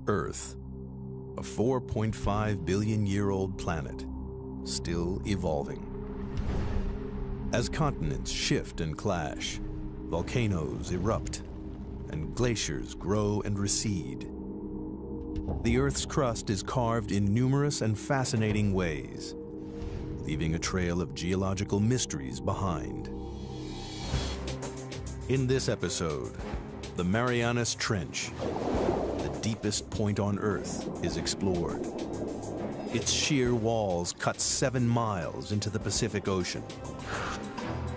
Earth, a 4.5 billion-year-old planet, still evolving. As continents shift and clash, volcanoes erupt, and glaciers grow and recede. The Earth's crust is carved in numerous and fascinating ways, leaving a trail of geological mysteries behind. In this episode, the Marianas Trench, the deepest point on Earth, is explored. Its sheer walls cut 7 miles into the Pacific Ocean.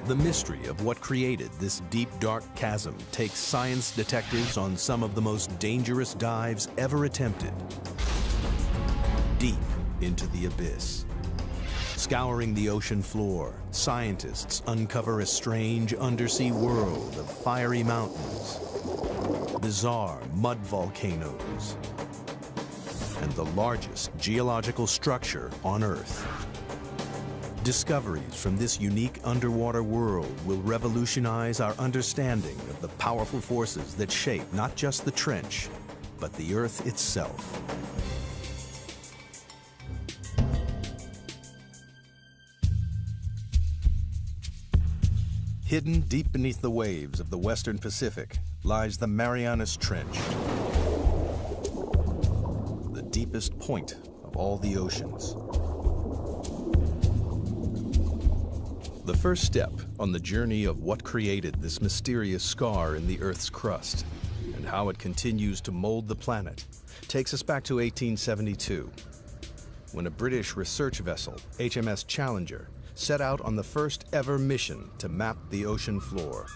The mystery of what created this deep, dark chasm takes science detectives on some of the most dangerous dives ever attempted. Deep into the abyss. Scouring the ocean floor, scientists uncover a strange undersea world of fiery mountains, bizarre mud volcanoes, and the largest geological structure on Earth. Discoveries from this unique underwater world will revolutionize our understanding of the powerful forces that shape not just the trench, but the Earth itself. Hidden deep beneath the waves of the Western Pacific lies the Marianas Trench, the deepest point of all the oceans. The first step on the journey of what created this mysterious scar in the Earth's crust and how it continues to mold the planet takes us back to 1872, when a British research vessel, HMS Challenger, set out on the first ever mission to map the ocean floor.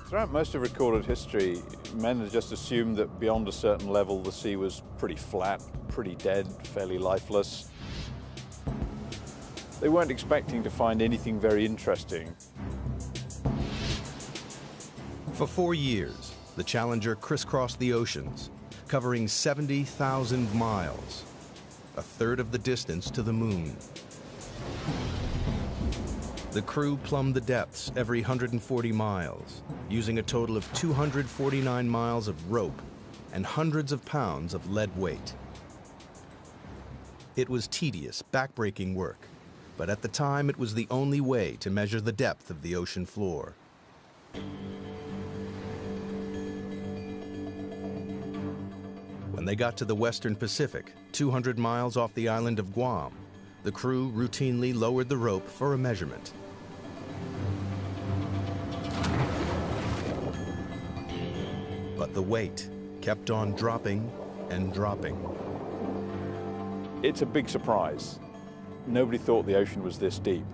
Throughout most of recorded history, men had just assumed that beyond a certain level the sea was pretty flat, pretty dead, fairly lifeless. They weren't expecting to find anything very interesting. For 4 years, the Challenger crisscrossed the oceans, covering 70,000 miles, a third of the distance to the moon. The crew plumbed the depths every 140 miles, using a total of 249 miles of rope and hundreds of pounds of lead weight. It was tedious, backbreaking work, but at the time it was the only way to measure the depth of the ocean floor. When they got to the Western Pacific, 200 miles off the island of Guam, the crew routinely lowered the rope for a measurement. But the weight kept on dropping and dropping. It's a big surprise. Nobody thought the ocean was this deep.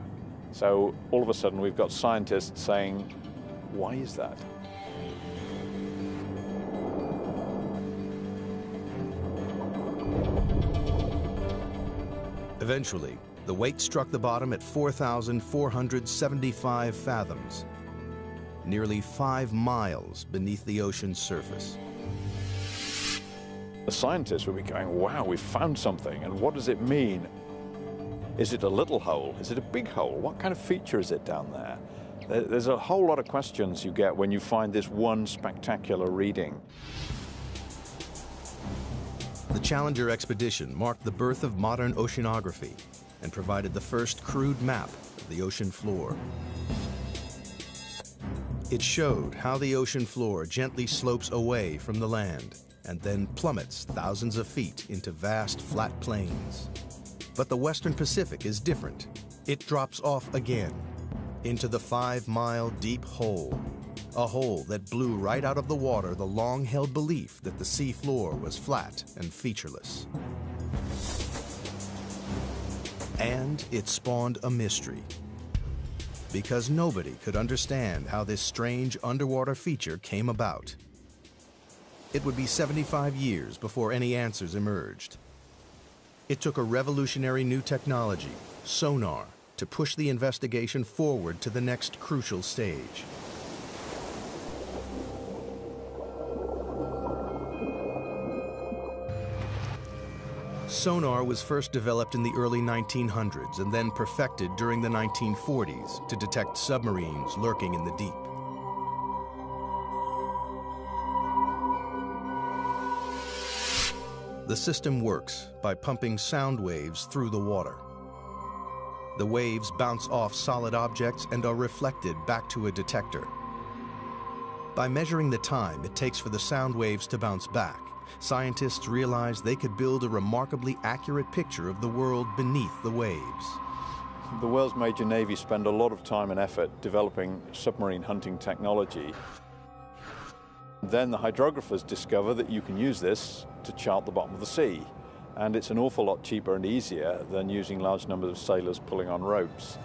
So all of a sudden we've got scientists saying, why is that? Eventually, the weight struck the bottom at 4,475 fathoms, nearly 5 miles beneath the ocean's surface. The scientists would be going, wow, we've found something, and what does it mean? Is it a little hole? Is it a big hole? What kind of feature is it down there? There's a whole lot of questions you get when you find this one spectacular reading. The Challenger expedition marked the birth of modern oceanography and provided the first crude map of the ocean floor. It showed how the ocean floor gently slopes away from the land and then plummets thousands of feet into vast flat plains. But the Western Pacific is different. It drops off again into the 5-mile deep hole, a hole that blew right out of the water the long-held belief that the sea floor was flat and featureless. And it spawned a mystery, because nobody could understand how this strange underwater feature came about. It would be 75 years before any answers emerged. It took a revolutionary new technology, sonar, to push the investigation forward to the next crucial stage. Sonar was first developed in the early 1900s and then perfected during the 1940s to detect submarines lurking in the deep. The system works by pumping sound waves through the water. The waves bounce off solid objects and are reflected back to a detector. By measuring the time it takes for the sound waves to bounce back, scientists realized they could build a remarkably accurate picture of the world beneath the waves. The world's major navies spend a lot of time and effort developing submarine hunting technology. Then the hydrographers discover that you can use this to chart the bottom of the sea. And it's an awful lot cheaper and easier than using large numbers of sailors pulling on ropes.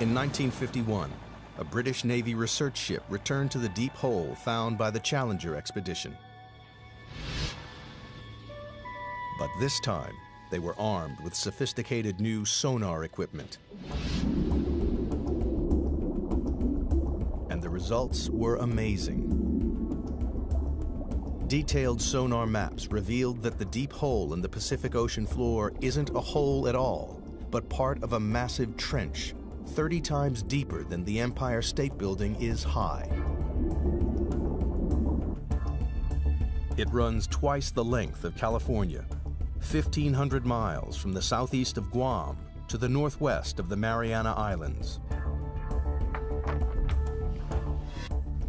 In 1951, a British Navy research ship returned to the deep hole found by the Challenger expedition. But this time, they were armed with sophisticated new sonar equipment. And the results were amazing. Detailed sonar maps revealed that the deep hole in the Pacific Ocean floor isn't a hole at all, but part of a massive trench, 30 times deeper than the Empire State Building is high. It runs twice the length of California, 1,500 miles from the southeast of Guam to the northwest of the Mariana Islands.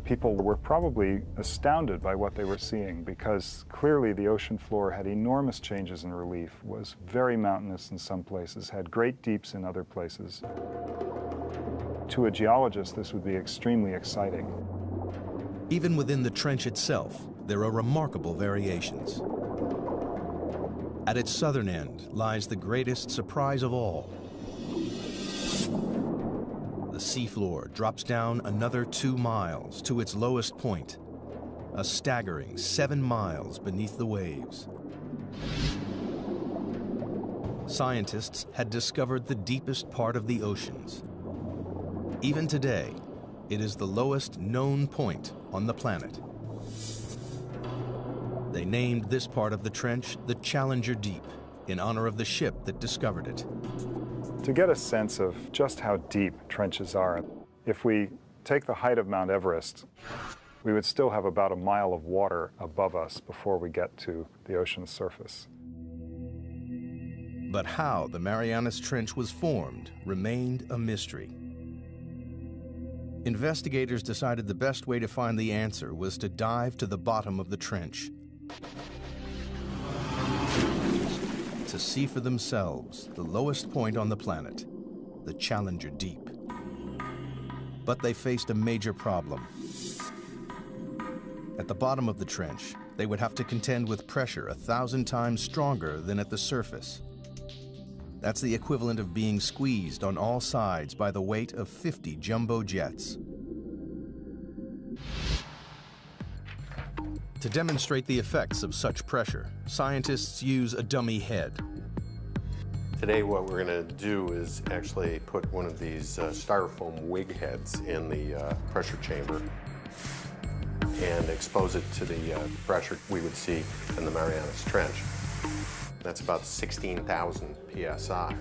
People were probably astounded by what they were seeing because clearly the ocean floor had enormous changes in relief, was very mountainous in some places, had great deeps in other places. To a geologist, this would be extremely exciting. Even within the trench itself, there are remarkable variations. At its southern end lies the greatest surprise of all. The seafloor drops down another 2 miles to its lowest point, a staggering 7 miles beneath the waves. Scientists had discovered the deepest part of the oceans. Even today, it is the lowest known point on the planet. They named this part of the trench the Challenger Deep, in honor of the ship that discovered it. To get a sense of just how deep trenches are, if we take the height of Mount Everest, we would still have about a mile of water above us before we get to the ocean's surface. But how the Marianas Trench was formed remained a mystery. Investigators decided the best way to find the answer was to dive to the bottom of the trench, to see for themselves the lowest point on the planet, the Challenger Deep. But they faced a major problem. At the bottom of the trench, they would have to contend with pressure 1,000 times stronger than at the surface. That's the equivalent of being squeezed on all sides by the weight of 50 jumbo jets. To demonstrate the effects of such pressure, scientists use a dummy head. Today what we're going to do is actually put one of these styrofoam wig heads in the pressure chamber and expose it to the pressure we would see in the Marianas Trench. That's about 16,000 psi.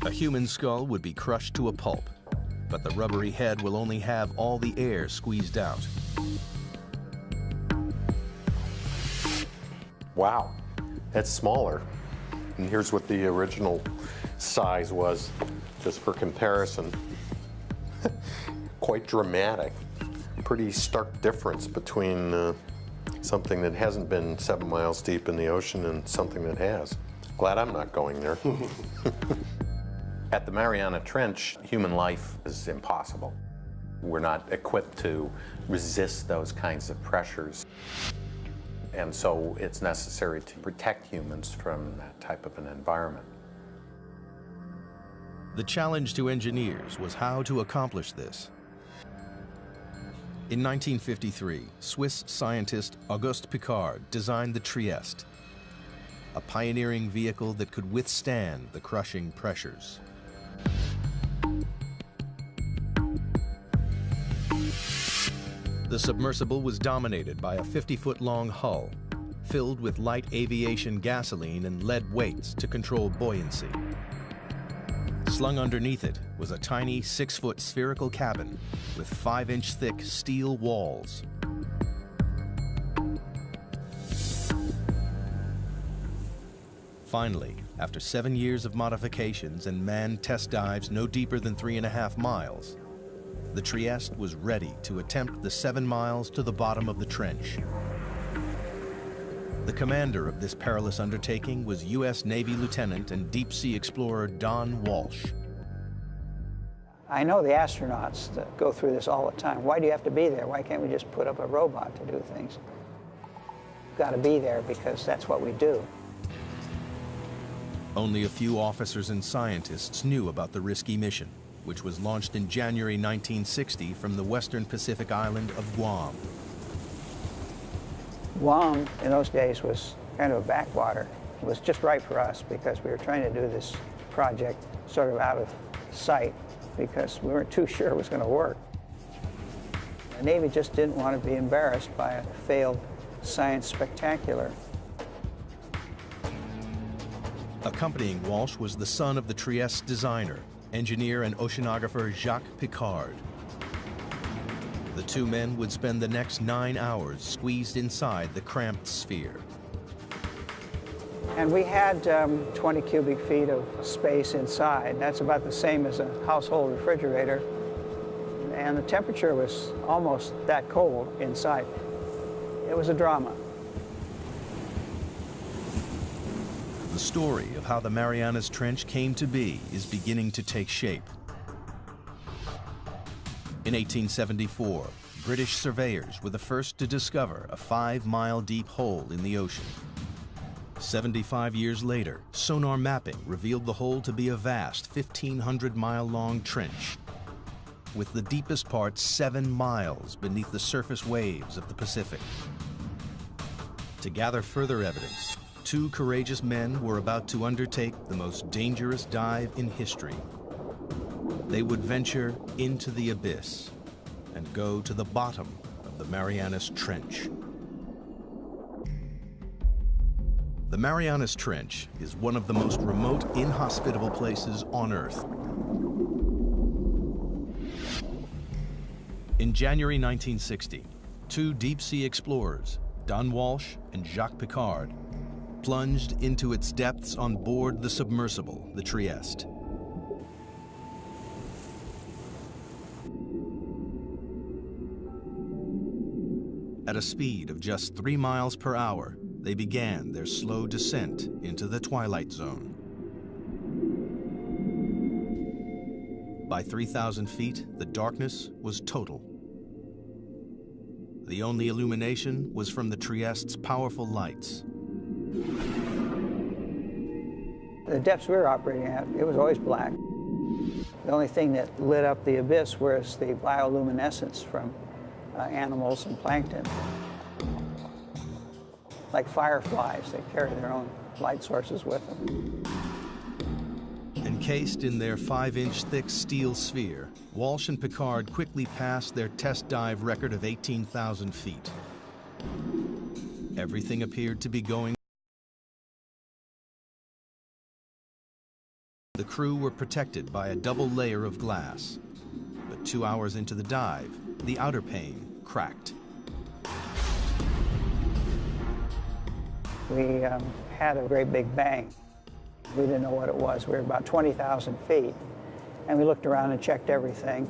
A human skull would be crushed to a pulp, but the rubbery head will only have all the air squeezed out. Wow, that's smaller. And here's what the original size was, just for comparison. Quite dramatic. Pretty stark difference between something that hasn't been 7 miles deep in the ocean and something that has. Glad I'm not going there. At the Mariana Trench, human life is impossible. We're not equipped to resist those kinds of pressures. And so it's necessary to protect humans from that type of an environment. The challenge to engineers was how to accomplish this. In 1953, Swiss scientist Auguste Piccard designed the Trieste, a pioneering vehicle that could withstand the crushing pressures. The submersible was dominated by a 50-foot-long hull, filled with light aviation gasoline and lead weights to control buoyancy. Slung underneath it was a tiny 6-foot spherical cabin with 5-inch thick steel walls. Finally, after 7 years of modifications and manned test dives no deeper than 3.5 miles, the Trieste was ready to attempt the 7 miles to the bottom of the trench. The commander of this perilous undertaking was U.S. Navy Lieutenant and deep-sea explorer Don Walsh. I know the astronauts that go through this all the time. Why do you have to be there? Why can't we just put up a robot to do things? You've got to be there because that's what we do. Only a few officers and scientists knew about the risky mission, which was launched in January 1960 from the western Pacific island of Guam. Guam, in those days, was kind of a backwater. It was just right for us because we were trying to do this project sort of out of sight because we weren't too sure it was going to work. The Navy just didn't want to be embarrassed by a failed science spectacular. Accompanying Walsh was the son of the Trieste designer, engineer and oceanographer Jacques Piccard. The two men would spend the next 9 hours squeezed inside the cramped sphere. And we had 20 cubic feet of space inside. That's about the same as a household refrigerator. And the temperature was almost that cold inside. It was a drama. The story of how the Marianas Trench came to be is beginning to take shape. In 1874, British surveyors were the first to discover a 5-mile deep hole in the ocean. 75 years later, sonar mapping revealed the hole to be a vast 1,500-mile-long trench, with the deepest part 7 miles beneath the surface waves of the Pacific. To gather further evidence, 2 courageous men were about to undertake the most dangerous dive in history. They would venture into the abyss and go to the bottom of the Marianas Trench. The Marianas Trench is one of the most remote, inhospitable places on Earth. In January 1960, 2 deep-sea explorers, Don Walsh and Jacques Piccard, plunged into its depths on board the submersible, the Trieste. At a speed of just 3 miles per hour, they began their slow descent into the twilight zone. By 3,000 feet, the darkness was total. The only illumination was from the Trieste's powerful lights. The depths we were operating at, it was always black. The only thing that lit up the abyss was the bioluminescence from animals and plankton. Like fireflies, they carry their own light sources with them. Encased in their 5-inch thick steel sphere, Walsh and Piccard quickly passed their test dive record of 18,000 feet. Everything appeared to be going. The crew were protected by a double layer of glass, but 2 hours into the dive, the outer pane cracked. We had a great big bang. We didn't know what it was. We were about 20,000 feet, and we looked around and checked everything.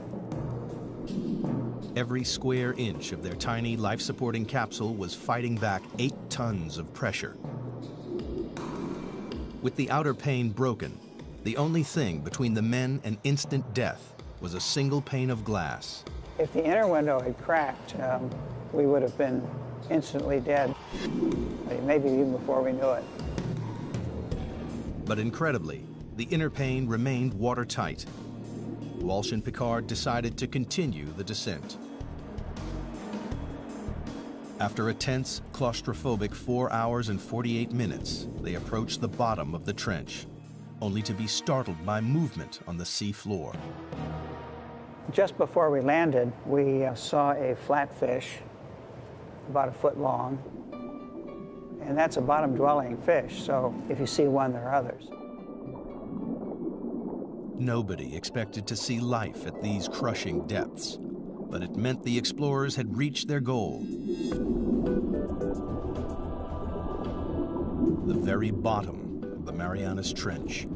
Every square inch of their tiny life-supporting capsule was fighting back 8 tons of pressure. With the outer pane broken, the only thing between the men and instant death was a single pane of glass. If the inner window had cracked, we would have been instantly dead, maybe even before we knew it. But incredibly, the inner pane remained watertight. Walsh and Piccard decided to continue the descent. After a tense, claustrophobic 4 hours and 48 minutes, they approached the bottom of the trench, only to be startled by movement on the sea floor. Just before we landed, we saw a flatfish about a foot long. And that's a bottom-dwelling fish, so if you see one, there are others. Nobody expected to see life at these crushing depths, but it meant the explorers had reached their goal. The very bottom of the the Marianas Trench.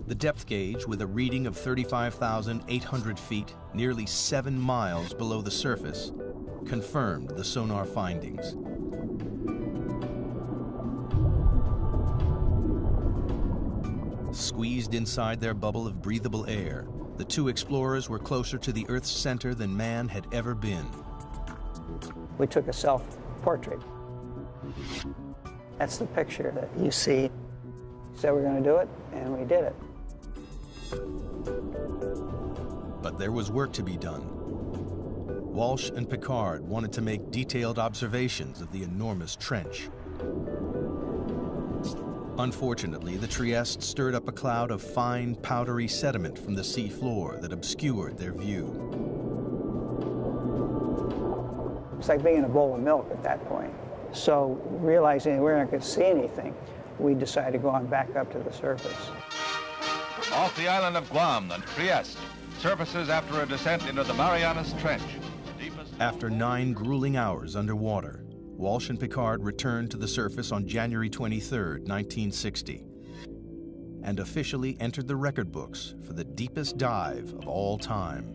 The depth gauge, with a reading of 35,800 feet, nearly 7 miles below the surface, confirmed the sonar findings. Squeezed inside their bubble of breathable air, the two explorers were closer to the Earth's center than man had ever been. We took a self-portrait. That's the picture that you see. Said we're going to do it, and we did it. But there was work to be done. Walsh and Piccard wanted to make detailed observations of the enormous trench. Unfortunately, the Trieste stirred up a cloud of fine, powdery sediment from the sea floor that obscured their view. It's like being in a bowl of milk at that point. So, realizing we weren't going to see anything, we decided to go on back up to the surface. Off the island of Guam, the Trieste surfaces after a descent into the Marianas Trench. After 9 grueling hours underwater, Walsh and Piccard returned to the surface on January 23, 1960, and officially entered the record books for the deepest dive of all time.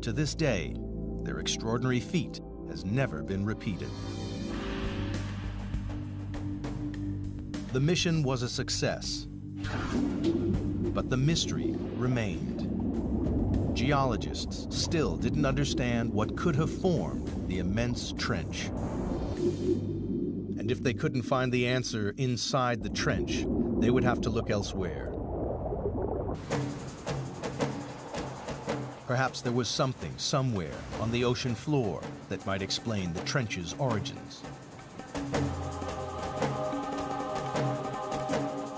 To this day, their extraordinary feat has never been repeated. The mission was a success, but the mystery remained. Geologists still didn't understand what could have formed the immense trench. And if they couldn't find the answer inside the trench, they would have to look elsewhere. Perhaps there was something somewhere on the ocean floor that might explain the trench's origins.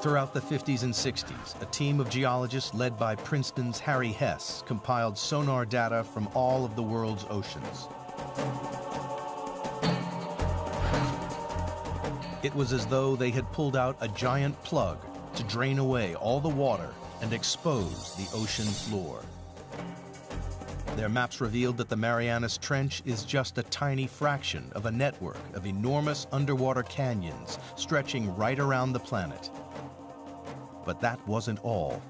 Throughout the 50s and 60s, a team of geologists led by Princeton's Harry Hess compiled sonar data from all of the world's oceans. It was as though they had pulled out a giant plug to drain away all the water and expose the ocean floor. Their maps revealed that the Marianas Trench is just a tiny fraction of a network of enormous underwater canyons stretching right around the planet. But that wasn't all.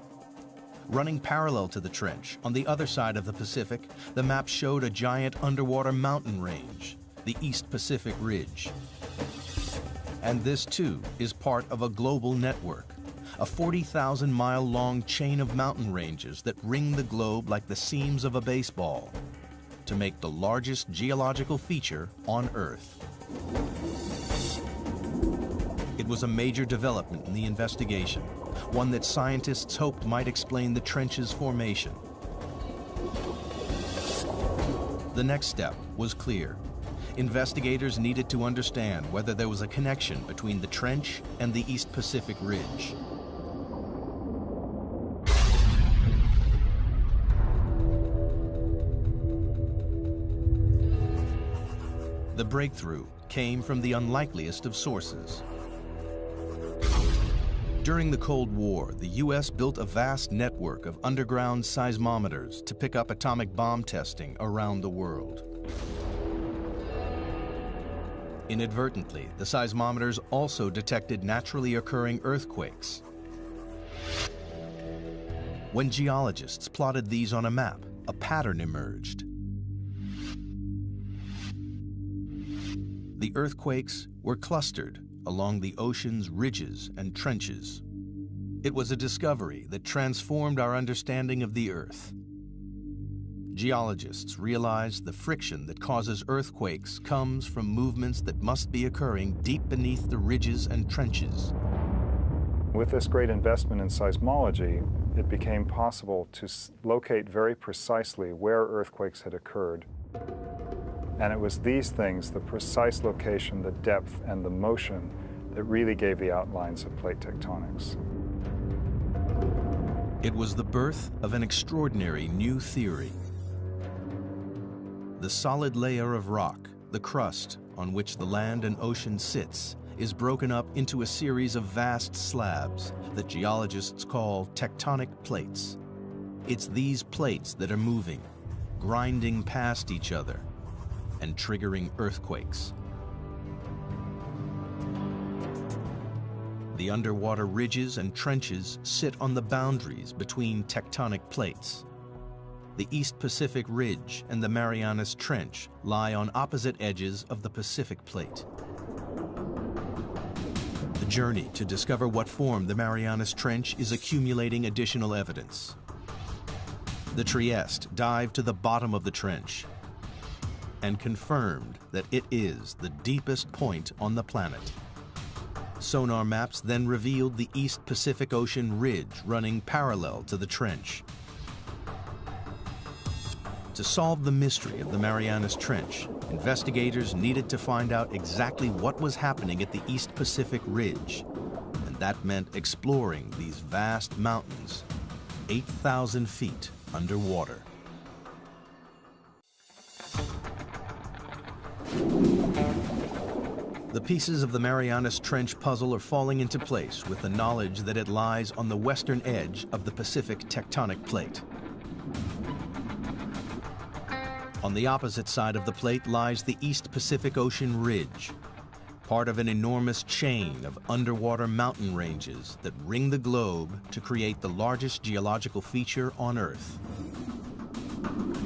Running parallel to the trench, on the other side of the Pacific, the map showed a giant underwater mountain range, the East Pacific Ridge. And this, too, is part of a global network, a 40,000-mile-long chain of mountain ranges that ring the globe like the seams of a baseball, to make the largest geological feature on Earth. It was a major development in the investigation, one that scientists hoped might explain the trench's formation. The next step was clear. Investigators needed to understand whether there was a connection between the trench and the East Pacific Ridge. The breakthrough came from the unlikeliest of sources. During the Cold War, the U.S. built a vast network of underground seismometers to pick up atomic bomb testing around the world. Inadvertently, the seismometers also detected naturally occurring earthquakes. When geologists plotted these on a map, a pattern emerged. The earthquakes were clustered along the ocean's ridges and trenches. It was a discovery that transformed our understanding of the Earth. Geologists realized the friction that causes earthquakes comes from movements that must be occurring deep beneath the ridges and trenches. With this great investment in seismology, it became possible to locate very precisely where earthquakes had occurred. And it was these things, the precise location, the depth, and the motion, that really gave the outlines of plate tectonics. It was the birth of an extraordinary new theory. The solid layer of rock, the crust on which the land and ocean sits, is broken up into a series of vast slabs that geologists call tectonic plates. It's these plates that are moving, grinding past each other, and triggering earthquakes. The underwater ridges and trenches sit on the boundaries between tectonic plates. The East Pacific Ridge and the Marianas Trench lie on opposite edges of the Pacific Plate. The journey to discover what formed the Marianas Trench is accumulating additional evidence. The Trieste dived to the bottom of the trench and confirmed that it is the deepest point on the planet. Sonar maps then revealed the East Pacific Ocean ridge running parallel to the trench. To solve the mystery of the Marianas Trench, investigators needed to find out exactly what was happening at the East Pacific Ridge, and that meant exploring these vast mountains, 8,000 feet underwater. The pieces of the Marianas Trench puzzle are falling into place with the knowledge that it lies on the western edge of the Pacific tectonic plate. On the opposite side of the plate lies the East Pacific Ocean Ridge, part of an enormous chain of underwater mountain ranges that ring the globe to create the largest geological feature on Earth.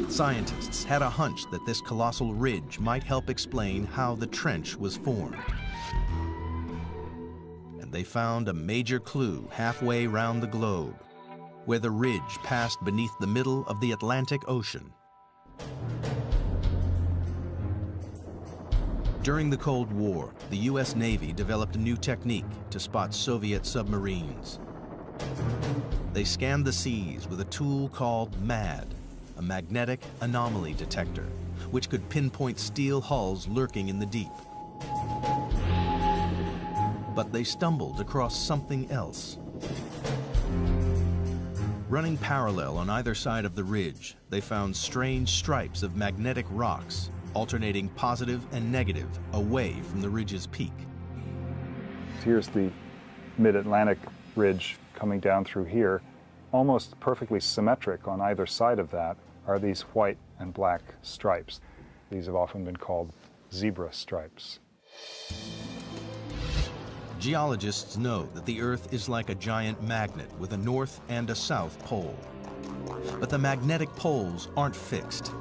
Scientists had a hunch that this colossal ridge might help explain how the trench was formed. And they found a major clue halfway round the globe, where the ridge passed beneath the middle of the Atlantic Ocean. During the Cold War, the U.S. Navy developed a new technique to spot Soviet submarines. They scanned the seas with a tool called MAD, a magnetic anomaly detector, which could pinpoint steel hulls lurking in the deep. But they stumbled across something else. Running parallel on either side of the ridge, they found strange stripes of magnetic rocks, alternating positive and negative away from the ridge's peak. Here's the mid-Atlantic ridge coming down through here. Almost perfectly symmetric on either side of that are these white and black stripes. These have often been called zebra stripes. Geologists know that the Earth is like a giant magnet with a north and a south pole. But the magnetic poles aren't fixed.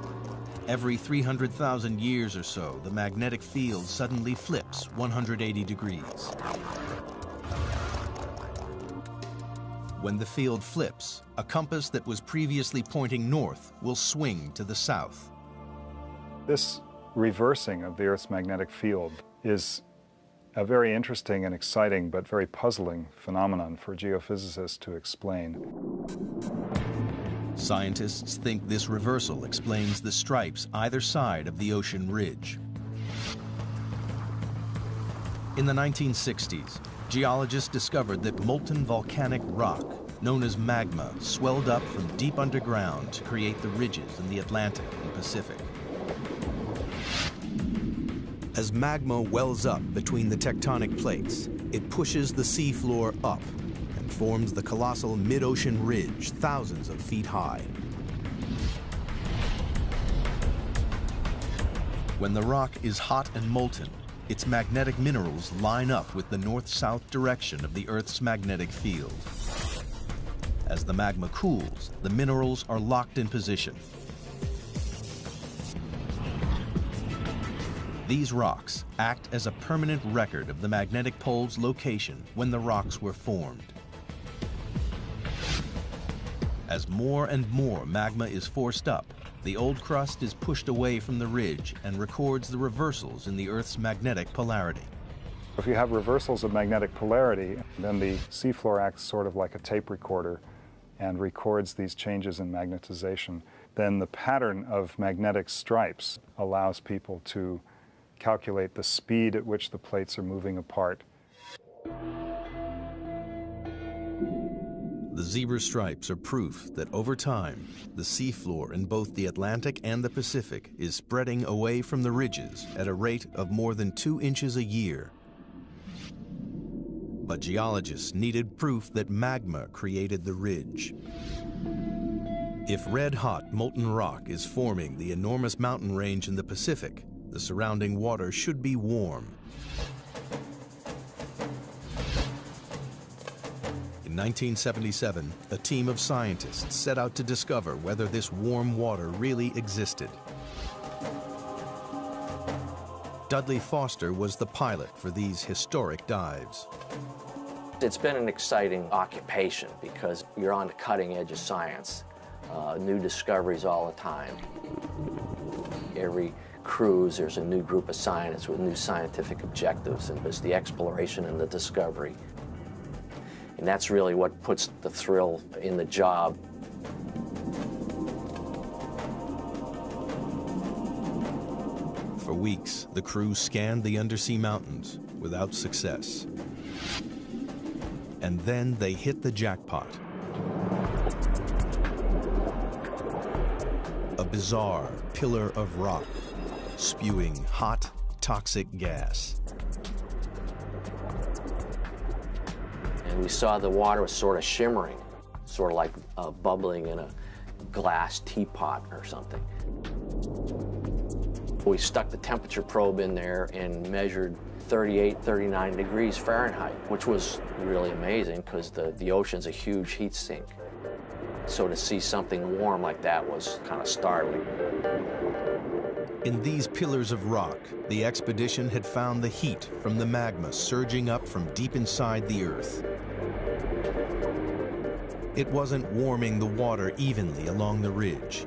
Every 300,000 years or so, the magnetic field suddenly flips 180 degrees. When the field flips, a compass that was previously pointing north will swing to the south. This reversing of the Earth's magnetic field is a very interesting and exciting but very puzzling phenomenon for geophysicists to explain. Scientists think this reversal explains the stripes either side of the ocean ridge. In the 1960s, geologists discovered that molten volcanic rock, known as magma, swelled up from deep underground to create the ridges in the Atlantic and Pacific. As magma wells up between the tectonic plates, it pushes the seafloor up and forms the colossal mid-ocean ridge thousands of feet high. When the rock is hot and molten, its magnetic minerals line up with the north-south direction of the Earth's magnetic field. As the magma cools, the minerals are locked in position. These rocks act as a permanent record of the magnetic pole's location when the rocks were formed. As more and more magma is forced up, the old crust is pushed away from the ridge and records the reversals in the Earth's magnetic polarity. If you have reversals of magnetic polarity, then the seafloor acts sort of like a tape recorder and records these changes in magnetization. Then the pattern of magnetic stripes allows people to calculate the speed at which the plates are moving apart. The zebra stripes are proof that over time, the seafloor in both the Atlantic and the Pacific is spreading away from the ridges at a rate of more than 2 inches a year. But geologists needed proof that magma created the ridge. If red-hot molten rock is forming the enormous mountain range in the Pacific, the surrounding water should be warm. In 1977, a team of scientists set out to discover whether this warm water really existed. Dudley Foster was the pilot for these historic dives. It's been an exciting occupation because you're on the cutting edge of science. New discoveries all the time. Every cruise, there's a new group of scientists with new scientific objectives, and it's the exploration and the discovery. And that's really what puts the thrill in the job. For weeks, the crew scanned the undersea mountains without success. And then they hit the jackpot. A bizarre pillar of rock, spewing hot, toxic gas. And we saw the water was sort of shimmering, sort of like bubbling in a glass teapot or something. We stuck the temperature probe in there and measured 38, 39 degrees Fahrenheit, which was really amazing because the ocean's a huge heat sink. So to see something warm like that was kind of startling. In these pillars of rock, the expedition had found the heat from the magma surging up from deep inside the Earth. It wasn't warming the water evenly along the ridge.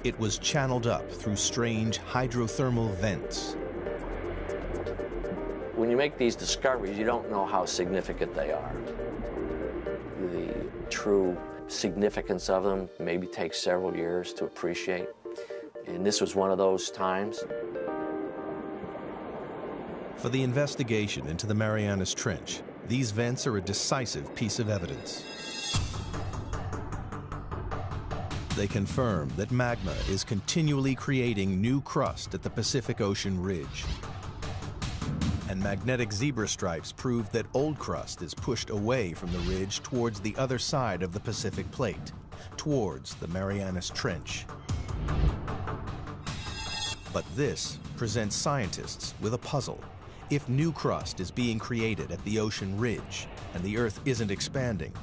It was channeled up through strange hydrothermal vents. When you make these discoveries, you don't know how significant they are. The true significance of them maybe takes several years to appreciate. And this was one of those times. For the investigation into the Marianas Trench, these vents are a decisive piece of evidence. They confirm that magma is continually creating new crust at the Pacific Ocean ridge. And magnetic zebra stripes prove that old crust is pushed away from the ridge towards the other side of the Pacific Plate, towards the Marianas Trench. But this presents scientists with a puzzle. If new crust is being created at the ocean ridge and the Earth isn't expanding,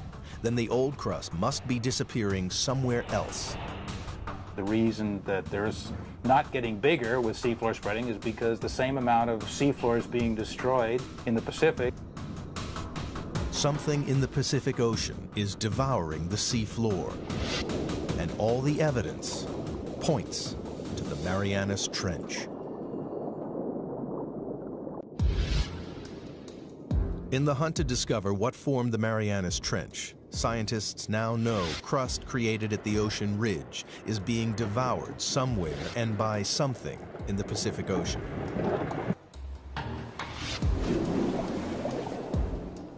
then the old crust must be disappearing somewhere else. The reason that there's not getting bigger with seafloor spreading is because the same amount of seafloor is being destroyed in the Pacific. Something in the Pacific Ocean is devouring the seafloor, and all the evidence points to the Marianas Trench. In the hunt to discover what formed the Marianas Trench, scientists now know crust created at the ocean ridge is being devoured somewhere and by something in the Pacific Ocean.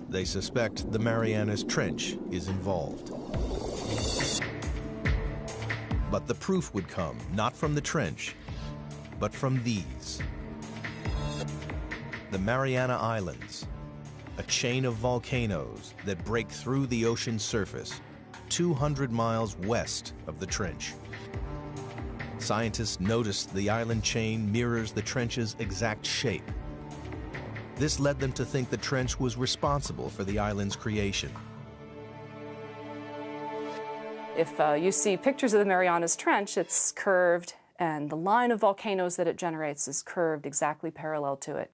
They suspect the Marianas Trench is involved. But the proof would come not from the trench, but from these. The Mariana Islands, a chain of volcanoes that break through the ocean surface 200 miles west of the trench. Scientists noticed the island chain mirrors the trench's exact shape. This led them to think the trench was responsible for the island's creation. If you see pictures of the Marianas Trench, it's curved, and the line of volcanoes that it generates is curved exactly parallel to it.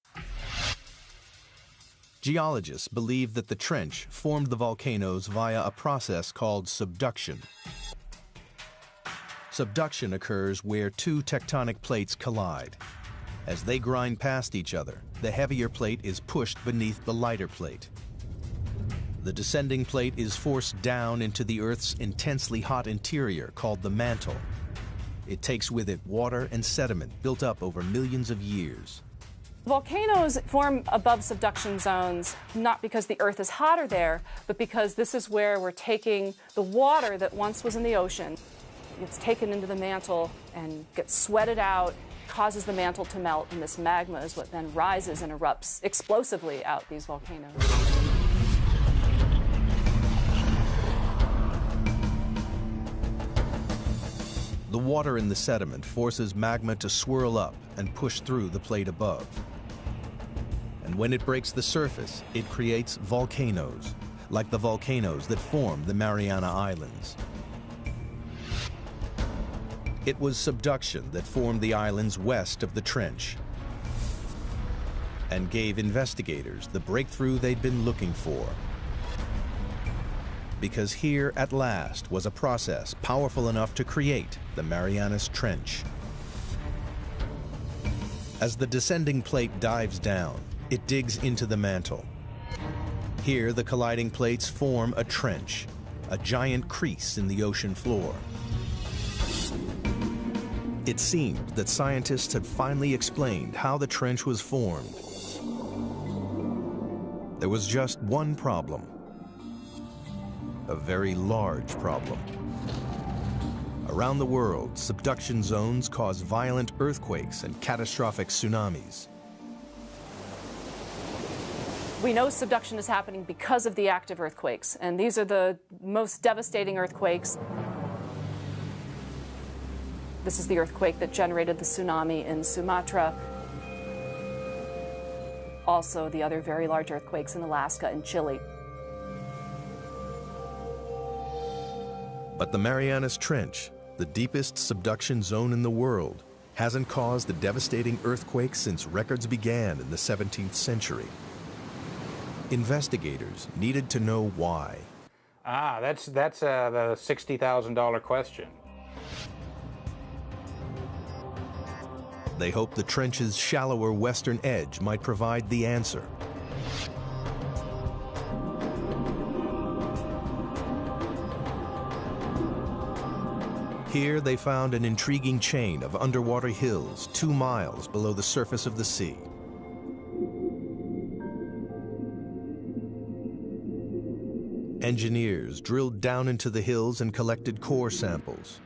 Geologists believe that the trench formed the volcanoes via a process called subduction. Subduction occurs where two tectonic plates collide. As they grind past each other, the heavier plate is pushed beneath the lighter plate. The descending plate is forced down into the Earth's intensely hot interior called the mantle. It takes with it water and sediment built up over millions of years. Volcanoes form above subduction zones not because the Earth is hotter there, but because this is where we're taking the water that once was in the ocean. It's taken into the mantle and gets sweated out, causes the mantle to melt, and this magma is what then rises and erupts explosively out these volcanoes. The water in the sediment forces magma to swirl up and push through the plate above. And when it breaks the surface, it creates volcanoes, like the volcanoes that formed the Mariana Islands. It was subduction that formed the islands west of the trench and gave investigators the breakthrough they'd been looking for. Because here, at last, was a process powerful enough to create the Marianas Trench. As the descending plate dives down, it digs into the mantle. Here, the colliding plates form a trench, a giant crease in the ocean floor. It seemed that scientists had finally explained how the trench was formed. There was just one problem. A very large problem. Around the world, subduction zones cause violent earthquakes and catastrophic tsunamis. We know subduction is happening because of the active earthquakes, and these are the most devastating earthquakes. This is the earthquake that generated the tsunami in Sumatra. Also, the other very large earthquakes in Alaska and Chile. But the Marianas Trench, the deepest subduction zone in the world, hasn't caused a devastating earthquake since records began in the 17th century. Investigators needed to know why. That's the $60,000 question. They hoped the trench's shallower western edge might provide the answer. Here they found an intriguing chain of underwater hills 2 miles below the surface of the sea. Engineers drilled down into the hills and collected core samples.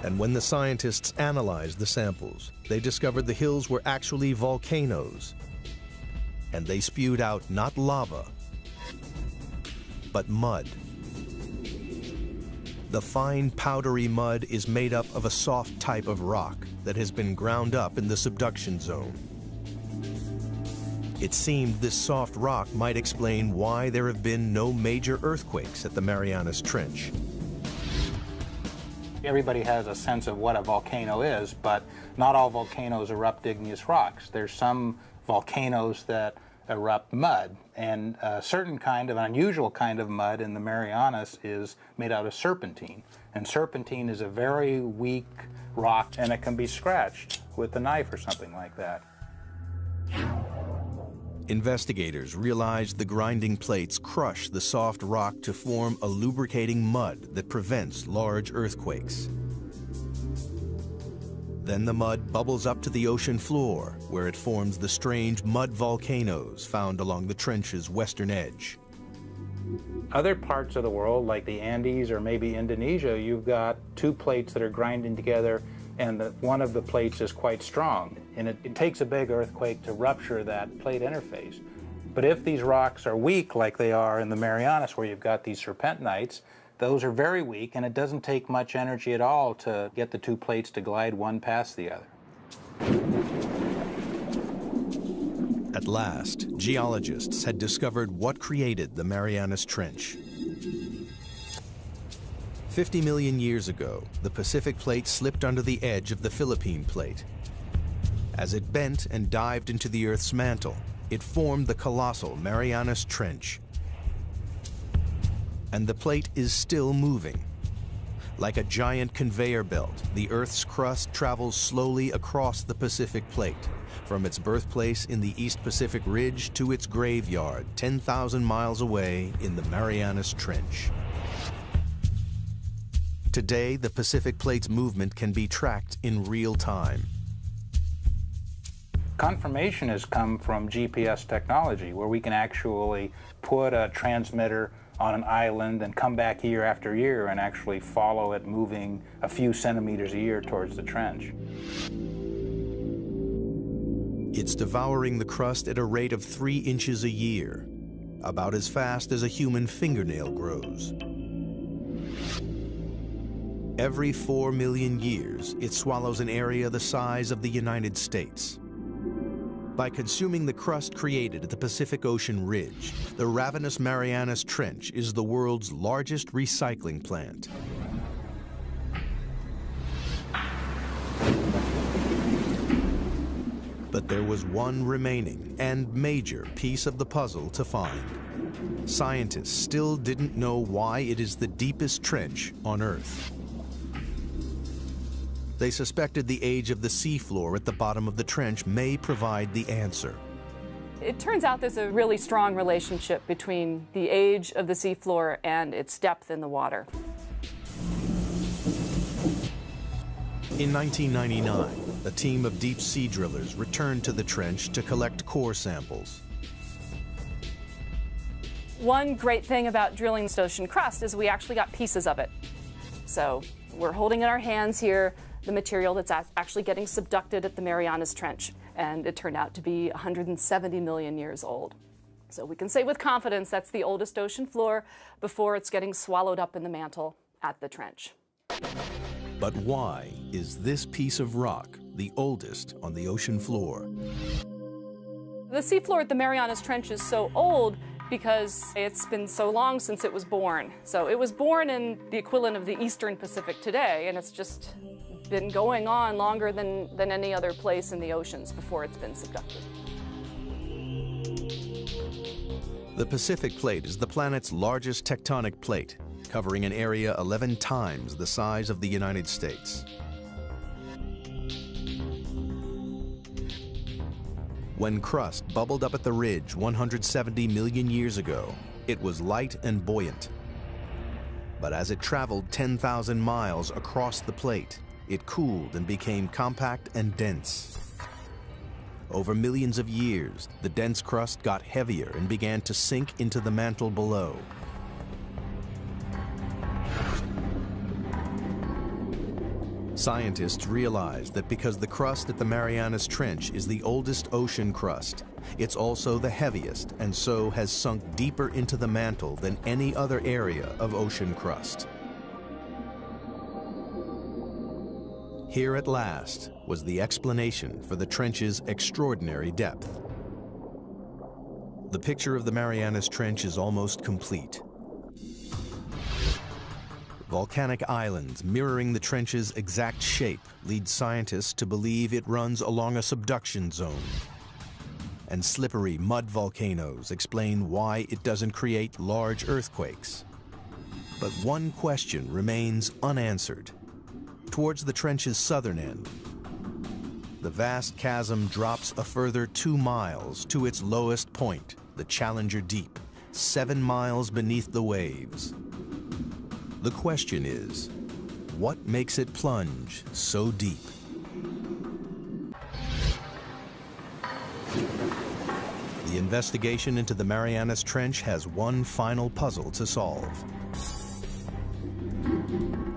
And when the scientists analyzed the samples, they discovered the hills were actually volcanoes. And they spewed out not lava, but mud. The fine, powdery mud is made up of a soft type of rock that has been ground up in the subduction zone. It seemed this soft rock might explain why there have been no major earthquakes at the Marianas Trench. Everybody has a sense of what a volcano is, but not all volcanoes erupt igneous rocks. There's some volcanoes that erupt mud, and a certain kind of, an unusual kind of mud in the Marianas is made out of serpentine. And serpentine is a very weak rock, and it can be scratched with a knife or something like that. Investigators realized the grinding plates crush the soft rock to form a lubricating mud that prevents large earthquakes. Then the mud bubbles up to the ocean floor, where it forms the strange mud volcanoes found along the trench's western edge. Other parts of the world, like the Andes or maybe Indonesia, you've got two plates that are grinding together, and one of the plates is quite strong. And it takes a big earthquake to rupture that plate interface. But if these rocks are weak, like they are in the Marianas, where you've got these serpentinites, those are very weak, and it doesn't take much energy at all to get the two plates to glide one past the other. At last, geologists had discovered what created the Marianas Trench. 50 million years ago, the Pacific Plate slipped under the edge of the Philippine Plate. As it bent and dived into the Earth's mantle, it formed the colossal Marianas Trench. And the plate is still moving. Like a giant conveyor belt, the Earth's crust travels slowly across the Pacific Plate, from its birthplace in the East Pacific Ridge to its graveyard 10,000 miles away in the Marianas Trench. Today, the Pacific Plate's movement can be tracked in real time. Confirmation has come from GPS technology, where we can actually put a transmitter on an island and come back year after year and actually follow it moving a few centimeters a year towards the trench. It's devouring the crust at a rate of 3 inches a year, about as fast as a human fingernail grows. Every 4 million years, it swallows an area the size of the United States. By consuming the crust created at the Pacific Ocean ridge, the Ravenous Marianas Trench is the world's largest recycling plant. But there was one remaining and major piece of the puzzle to find. Scientists still didn't know why it is the deepest trench on Earth. They suspected the age of the seafloor at the bottom of the trench may provide the answer. It turns out there's a really strong relationship between the age of the seafloor and its depth in the water. In 1999, a team of deep sea drillers returned to the trench to collect core samples. One great thing about drilling this ocean crust is we actually got pieces of it. So we're holding in our hands here the material that's actually getting subducted at the Marianas Trench, and it turned out to be 170 million years old. So we can say with confidence that's the oldest ocean floor before it's getting swallowed up in the mantle at the trench. But why is this piece of rock the oldest on the ocean floor? The seafloor at the Marianas Trench is so old because it's been so long since it was born. So it was born in the equivalent of the Eastern Pacific today, and it's just been going on longer than any other place in the oceans before it's been subducted. The Pacific Plate is the planet's largest tectonic plate, covering an area 11 times the size of the United States. When crust bubbled up at the ridge 170 million years ago, it was light and buoyant. But as it traveled 10,000 miles across the plate, it cooled and became compact and dense. Over millions of years, the dense crust got heavier and began to sink into the mantle below. Scientists realized that because the crust at the Marianas Trench is the oldest ocean crust, it's also the heaviest and so has sunk deeper into the mantle than any other area of ocean crust. Here at last was the explanation for the trench's extraordinary depth. The picture of the Marianas Trench is almost complete. Volcanic islands mirroring the trench's exact shape lead scientists to believe it runs along a subduction zone. And slippery mud volcanoes explain why it doesn't create large earthquakes. But one question remains unanswered. Towards the trench's southern end, the vast chasm drops a further 2 miles to its lowest point, the Challenger Deep, 7 miles beneath the waves. The question is, what makes it plunge so deep? The investigation into the Marianas Trench has one final puzzle to solve.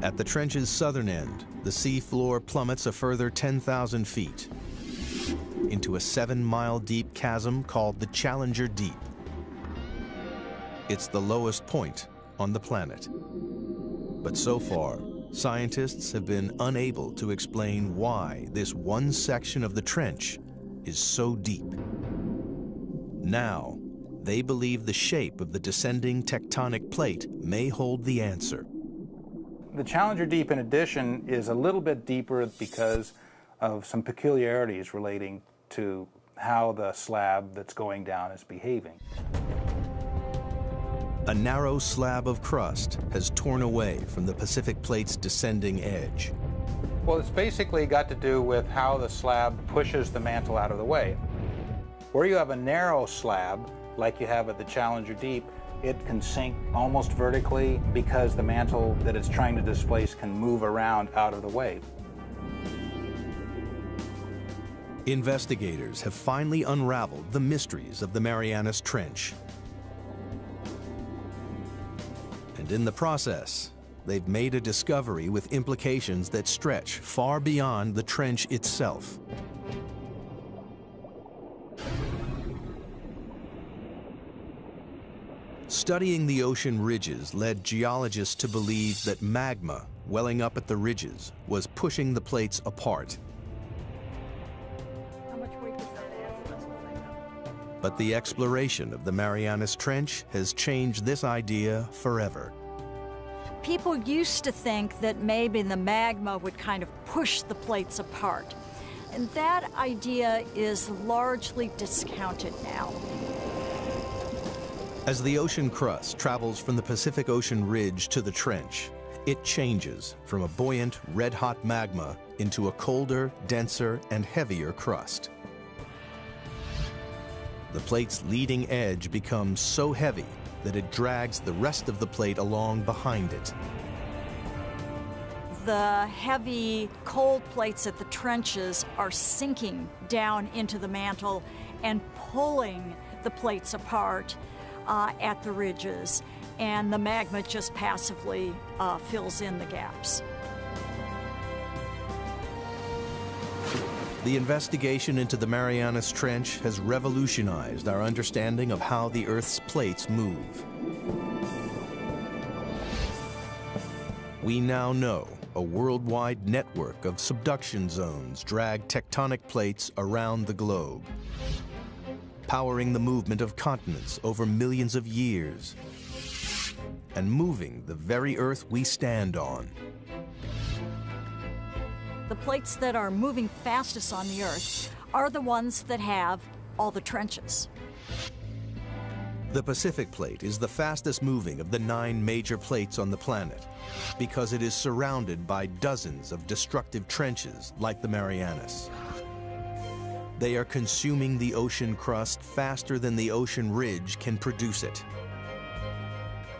At the trench's southern end, the sea floor plummets a further 10,000 feet into a 7-mile deep chasm called the Challenger Deep. It's the lowest point on the planet. But so far, scientists have been unable to explain why this one section of the trench is so deep. Now, they believe the shape of the descending tectonic plate may hold the answer. The Challenger Deep, in addition, is a little bit deeper because of some peculiarities relating to how the slab that's going down is behaving. A narrow slab of crust has torn away from the Pacific Plate's descending edge. Well, it's basically got to do with how the slab pushes the mantle out of the way. Where you have a narrow slab, like you have at the Challenger Deep, it can sink almost vertically because the mantle that it's trying to displace can move around out of the way. Investigators have finally unraveled the mysteries of the Marianas Trench. And in the process, they've made a discovery with implications that stretch far beyond the trench itself. Studying the ocean ridges led geologists to believe that magma welling up at the ridges was pushing the plates apart. How much weight does that add? But the exploration of the Marianas Trench has changed this idea forever. People used to think that maybe the magma would kind of push the plates apart. And that idea is largely discounted now. As the ocean crust travels from the Pacific Ocean ridge to the trench, it changes from a buoyant, red-hot magma into a colder, denser, and heavier crust. The plate's leading edge becomes so heavy that it drags the rest of the plate along behind it. The heavy, cold plates at the trenches are sinking down into the mantle and pulling the plates apart at the ridges, and the magma just passively fills in the gaps. The investigation into the Marianas Trench has revolutionized our understanding of how the Earth's plates move. We now know a worldwide network of subduction zones drag tectonic plates around the globe, powering the movement of continents over millions of years, and moving the very Earth we stand on. The plates that are moving fastest on the Earth are the ones that have all the trenches. The Pacific Plate is the fastest moving of the 9 major plates on the planet because it is surrounded by dozens of destructive trenches like the Marianas. They are consuming the ocean crust faster than the ocean ridge can produce it.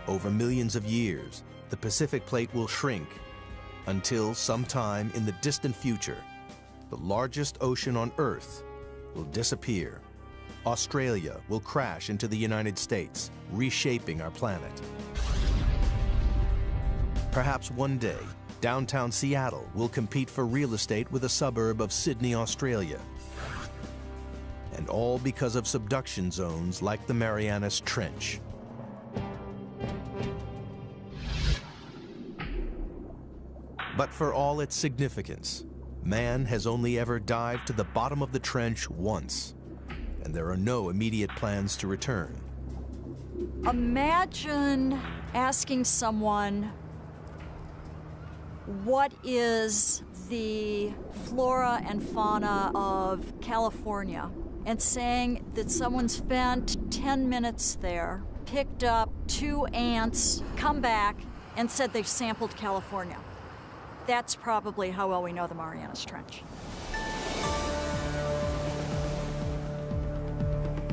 Over millions of years, the Pacific Plate will shrink until sometime in the distant future, the largest ocean on Earth will disappear. Australia will crash into the United States, reshaping our planet. Perhaps one day, downtown Seattle will compete for real estate with a suburb of Sydney, Australia. And all because of subduction zones like the Marianas Trench. But for all its significance, man has only ever dived to the bottom of the trench once, and there are no immediate plans to return. Imagine asking someone, what is the flora and fauna of California? And saying that someone spent 10 minutes there, picked up 2 ants, come back, and said they sampled California. That's probably how well we know the Marianas Trench.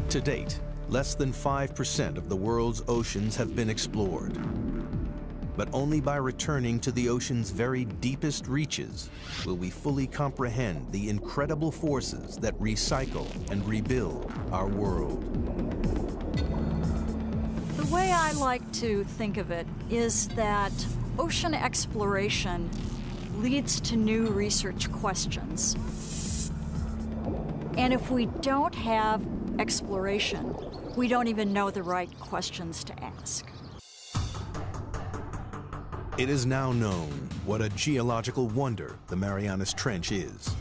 To date, less than 5% of the world's oceans have been explored. But only by returning to the ocean's very deepest reaches will we fully comprehend the incredible forces that recycle and rebuild our world. The way I like to think of it is that ocean exploration leads to new research questions. And if we don't have exploration, we don't even know the right questions to ask. It is now known what a geological wonder the Marianas Trench is.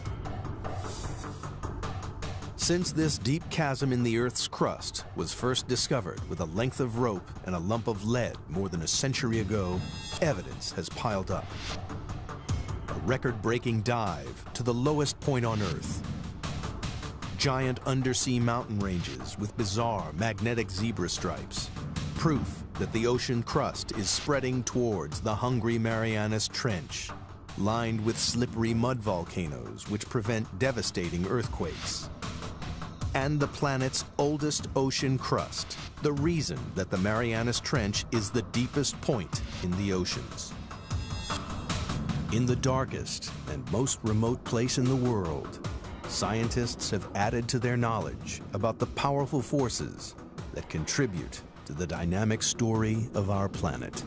Since this deep chasm in the Earth's crust was first discovered with a length of rope and a lump of lead more than a century ago, evidence has piled up. A record-breaking dive to the lowest point on Earth. Giant undersea mountain ranges with bizarre magnetic zebra stripes. Proof that the ocean crust is spreading towards the hungry Marianas Trench, lined with slippery mud volcanoes which prevent devastating earthquakes. And the planet's oldest ocean crust, the reason that the Marianas Trench is the deepest point in the oceans. In the darkest and most remote place in the world, scientists have added to their knowledge about the powerful forces that contribute to the dynamic story of our planet.